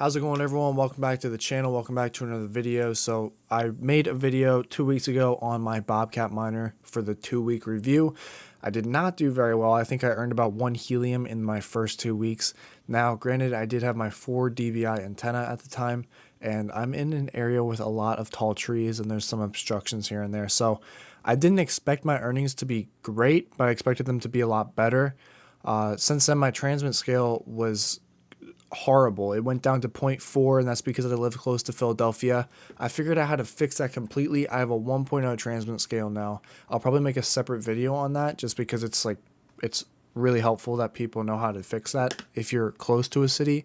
How's it going, everyone? Welcome back to the channel. Welcome back to another video. So I made a video 2 weeks ago on my BOBCAT miner for the 2-week review. I did not do very well. I think I earned about 1 helium in my first 2 weeks. Now, granted, I did have my 4 dBi antenna at the time, and I'm in an area with a lot of tall trees and there's some obstructions here and there. So I didn't expect my earnings to be great, but I expected them to be a lot better. Since then, my transmit scale was horrible. It went down to 0.4, and that's because I live close to Philadelphia. I figured out how to fix that completely. I have a 1.0 transmit scale now. I'll probably make a separate video on that just because it's really helpful that people know how to fix that if you're close to a city.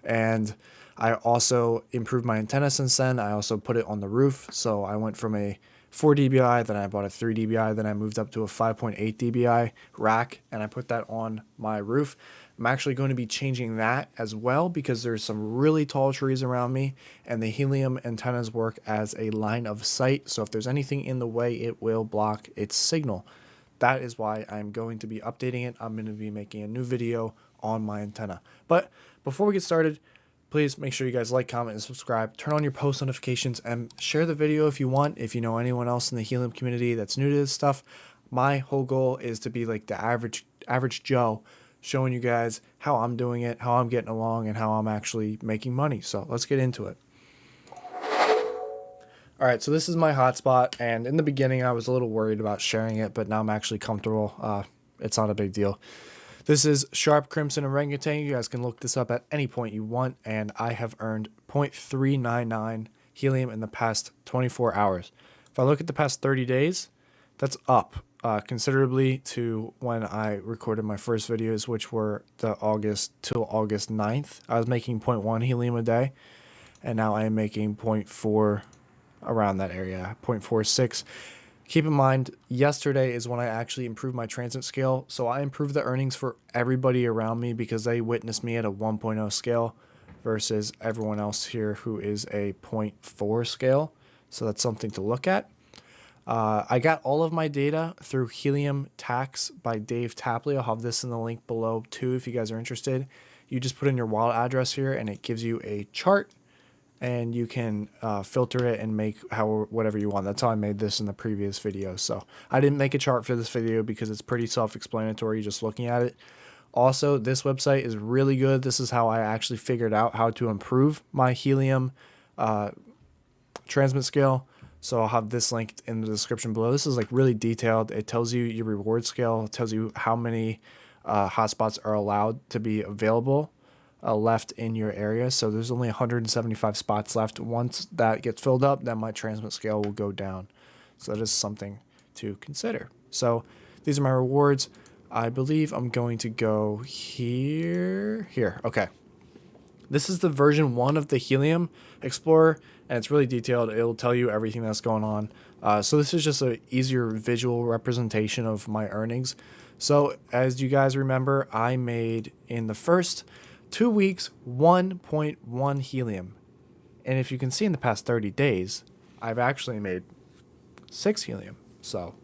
And I also improved my antenna since then. I also put it on the roof. So I went from a 4 dBi, then I bought a 3 dBi, then I moved up to a 5.8 dBi rack, and I put that on my roof. I'm actually going to be changing that as well because there's some really tall trees around me, and the helium antennas work as a line of sight. So if there's anything in the way, it will block its signal. That is why I'm going to be updating it. I'm going to be making a new video on my antenna. But before we get started, please make sure you guys like, comment, and subscribe. Turn on your post notifications and share the video if you want. If you know anyone else in the helium community that's new to this stuff, my whole goal is to be like the average Joe, showing you guys how I'm doing it, how I'm getting along, and how I'm actually making money. So let's get into it. All right, so this is my hotspot, and in the beginning I was a little worried about sharing it, but now I'm actually comfortable. It's not a big deal. This is Sharp Crimson Orangutan. You guys can look this up at any point you want, and I have earned 0.399 helium in the past 24 hours. If I look at the past 30 days, that's up considerably to when I recorded my first videos, which were the August till August 9th. I was making 0.1 helium a day, and now I am making 0.4 around that area, 0.46. Keep in mind, yesterday is when I actually improved my transmit scale, so I improved the earnings for everybody around me because they witnessed me at a 1.0 scale versus everyone else here who is a 0.4 scale. So that's something to look at. I got all of my data through Helium Tax by Dave Tapley. I'll have this in the link below too if you guys are interested. You just put in your wallet address here and it gives you a chart, and you can filter it and make whatever you want. That's how I made this in the previous video. So I didn't make a chart for this video because it's pretty self-explanatory just looking at it. Also, this website is really good. This is how I actually figured out how to improve my Helium transmit scale. So I'll have this linked in the description below. This is like really detailed. It tells you your reward scale. It tells you how many hotspots are allowed to be available left in your area. So there's only 175 spots left. Once that gets filled up, then my transmit scale will go down. So that is something to consider. So these are my rewards. I believe I'm going to go here. Okay. This is the version 1 of the Helium Explorer, and it's really detailed. It'll tell you everything that's going on. So this is just an easier visual representation of my earnings. So as you guys remember, I made in the first 2 weeks 1.1 helium. And if you can see in the past 30 days, I've actually made 6 helium. So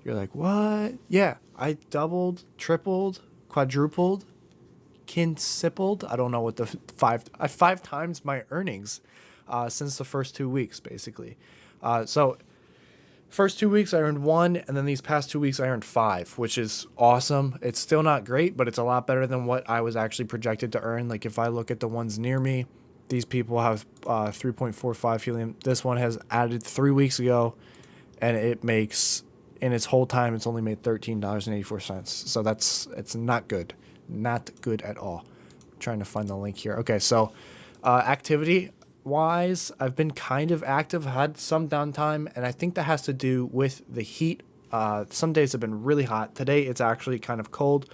you're like, what? Yeah, I doubled, tripled, quadrupled, quintupled. I don't know what the 5 times my earnings since the first 2 weeks, basically. So first 2 weeks I earned 1, and then these past 2 weeks I earned 5, which is awesome. It's still not great, but it's a lot better than what I was actually projected to earn. Like if I look at the ones near me, these people have 3.45 helium. This one has added 3 weeks ago, and it makes, in its whole time, it's only made $13.84. So it's not good. Not good at all. I'm trying to find the link here. Okay, so activity wise, I've been kind of active, had some downtime, and I think that has to do with the heat. Some days have been really hot. Today it's actually kind of cold,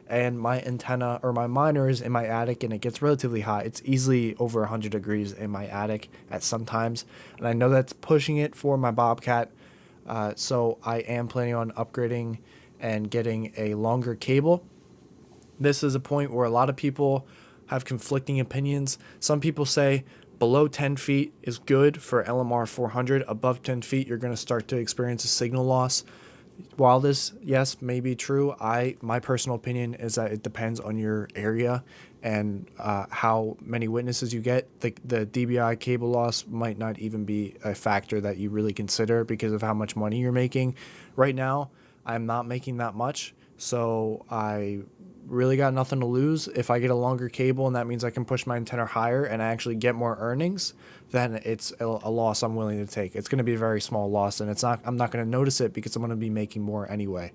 and my antenna or my miner is in my attic, and it gets relatively hot. It's easily over 100 degrees in my attic at some times, and I know that's pushing it for my BOBCAT. So I am planning on upgrading and getting a longer cable. This is a point where a lot of people have conflicting opinions. Some people say below 10 feet is good for LMR 400. Above 10 feet, you're going to start to experience a signal loss. While this, yes, may be true, my personal opinion is that it depends on your area and how many witnesses you get, the DBI cable loss might not even be a factor that you really consider because of how much money you're making. Right now, I'm not making that much, so I really got nothing to lose. If I get a longer cable and that means I can push my antenna higher and I actually get more earnings, then it's a loss I'm willing to take. It's going to be a very small loss, and I'm not going to notice it because I'm going to be making more anyway.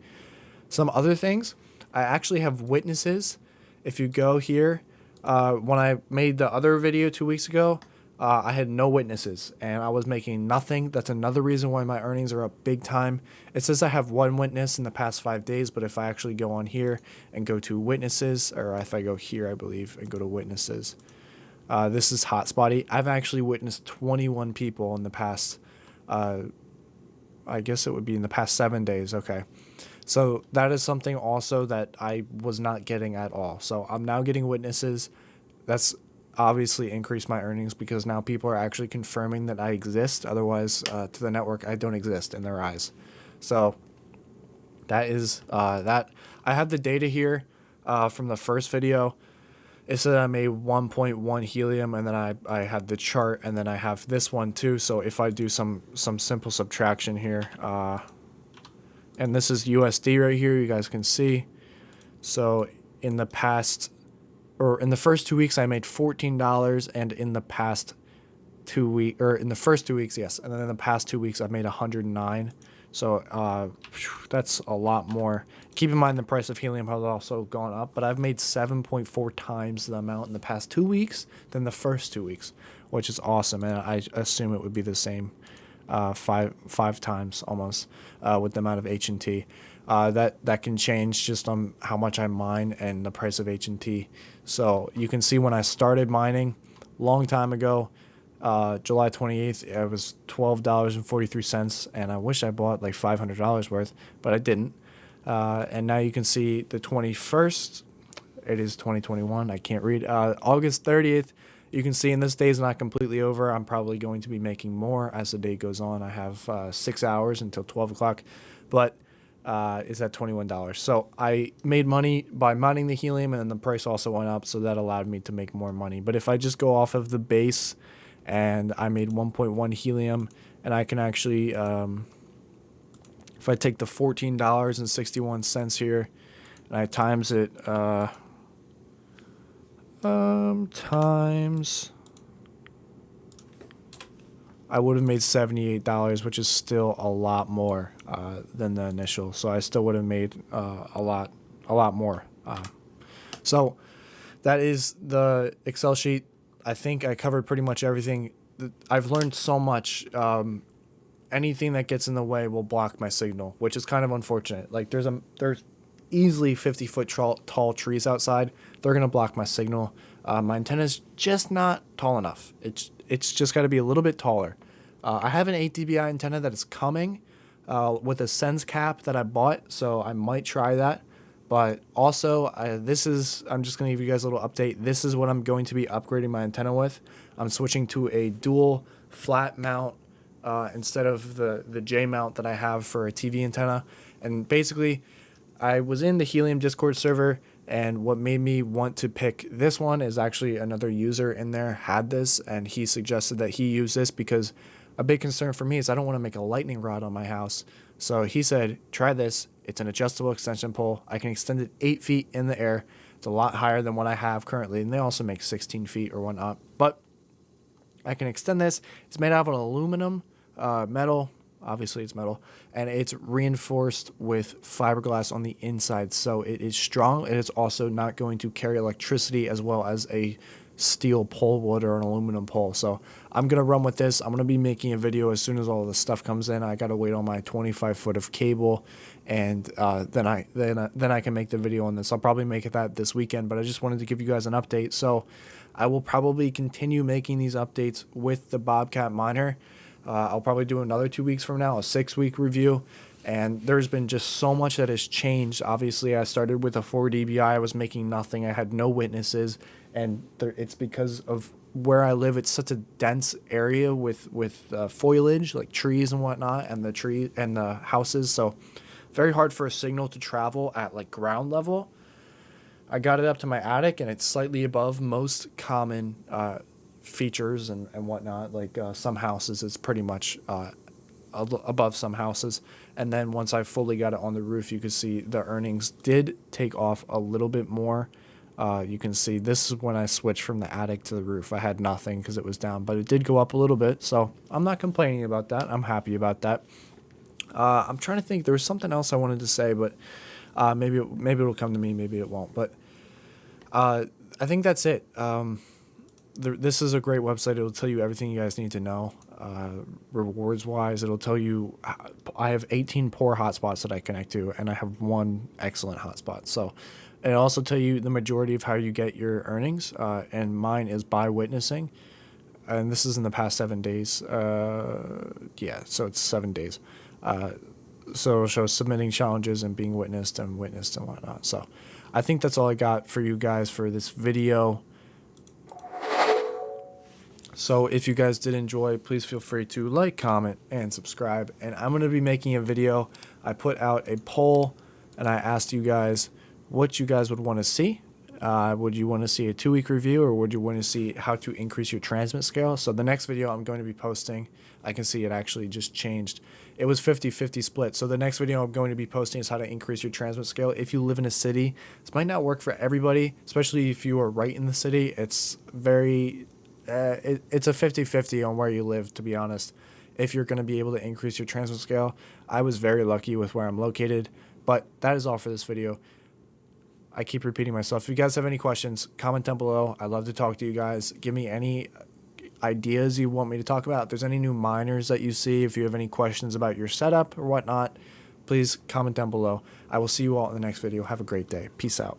Some other things, I actually have witnesses. If you go here, when I made the other video 2 weeks ago, I had no witnesses and I was making nothing. That's another reason why my earnings are up big time. It says I have one witness in the past 5 days, but if I actually go on here and go to witnesses, or if I go here, I believe, and go to witnesses, this is Hotspotty. I've actually witnessed 21 people in the past, I guess it would be in the past 7 days. Okay. So that is something also that I was not getting at all. So I'm now getting witnesses. That's obviously increased my earnings because now people are actually confirming that I exist. Otherwise, to the network, I don't exist in their eyes. So that is that. I have the data here from the first video. It said I made 1.1 helium, and then I had the chart, and then I have this one too. So if I do some simple subtraction here, and this is USD right here, you guys can see. So in the past, or in the first 2 weeks, I made $14, and in the past 2 weeks, or in the first 2 weeks, yes, and then in the past 2 weeks, I've made 109. So that's a lot more. Keep in mind the price of helium has also gone up, but I've made 7.4 times the amount in the past 2 weeks than the first 2 weeks, which is awesome, and I assume it would be the same five times almost with the amount of H&T. That can change just on how much I mine and the price of H&T. So you can see when I started mining long time ago, July 28th, it was $12.43, and I wish I bought like $500 worth, but I didn't. And now you can see the 21st, it is 2021, I can't read, August 30th, you can see, and this day is not completely over. I'm probably going to be making more as the day goes on. I have 6 hours until 12 o'clock, but it's at $21. So I made money by mining the helium, and then the price also went up, so that allowed me to make more money. But if I just go off of the base, and I made 1.1 helium, and I can actually, if I take the $14.61 here, and I times it, times, I would have made $78, which is still a lot more than the initial. So I still would have made a lot more. So that is the Excel sheet. I think I covered pretty much everything. I've learned so much. Anything that gets in the way will block my signal, which is kind of unfortunate. Like there's easily 50-foot tall trees outside. They're gonna block my signal. My antenna's just not tall enough. It's just got to be a little bit taller. I have an 8 dBi antenna that is coming with a sense cap that I bought, so I might try that. But also, I'm just going to give you guys a little update. This is what I'm going to be upgrading my antenna with. I'm switching to a dual flat mount instead of the J mount that I have for a TV antenna. And basically, I was in the Helium Discord server, and what made me want to pick this one is actually another user in there had this, and he suggested that he use this because a big concern for me is I don't want to make a lightning rod on my house. So he said, try this. It's an adjustable extension pole. I can extend it 8 feet in the air. It's a lot higher than what I have currently, and they also make 16 feet or whatnot. But I can extend this. It's made out of an aluminum metal. Obviously, it's metal, and it's reinforced with fiberglass on the inside, so it is strong. It is also not going to carry electricity as well as a steel pole would or an aluminum pole. So I'm gonna run with this. I'm gonna be making a video as soon as all the stuff comes in. I gotta wait on my 25 foot of cable, and then I can make the video on this. I'll probably make it that this weekend, but I just wanted to give you guys an update. So I will probably continue making these updates with the BOBCAT miner. I'll probably do another 2 weeks from now, a 6-week review. And there's been just so much that has changed. Obviously, I started with a 4 dBi. I was making nothing. I had no witnesses. And it's because of where I live. It's such a dense area with foliage, like trees and whatnot, and the houses. So very hard for a signal to travel at like ground level. I got it up to my attic, and it's slightly above most common features and whatnot. Like some houses, it's pretty much above some houses. And then once I fully got it on the roof, you could see the earnings did take off a little bit more. You can see this is when I switched from the attic to the roof. I had nothing because it was down, but it did go up a little bit. So I'm not complaining about that. I'm happy about that. I'm trying to think. There was something else I wanted to say, but maybe it'll come to me. Maybe it won't. But I think that's it. This is a great website. It'll tell you everything you guys need to know. Rewards wise, it'll tell you I have 18 poor hotspots that I connect to, and I have one excellent hotspot. So it'll also tell you the majority of how you get your earnings, and mine is by witnessing, and this is in the past 7 days. Yeah, so it's 7 days. So it'll show submitting challenges and being witnessed and whatnot. So I think that's all I got for you guys for this video. So if you guys did enjoy, please feel free to like, comment, and subscribe. And I'm going to be making a video. I put out a poll, and I asked you guys what you guys would want to see. Would you want to see a 2-week review, or would you want to see how to increase your transmit scale? So the next video I'm going to be posting, I can see it actually just changed. It was 50-50 split. So the next video I'm going to be posting is how to increase your transmit scale. If you live in a city, this might not work for everybody, especially if you are right in the city. It's very... it's a 50-50 on where you live, to be honest, if you're going to be able to increase your transmit scale. I was very lucky with where I'm located, but that is all for this video. I keep repeating myself. If you guys have any questions, comment down below. I love to talk to you guys. Give me any ideas you want me to talk about. If there's any new miners that you see, if you have any questions about your setup or whatnot, please comment down below. I will see you all in the next video. Have a great day. Peace out.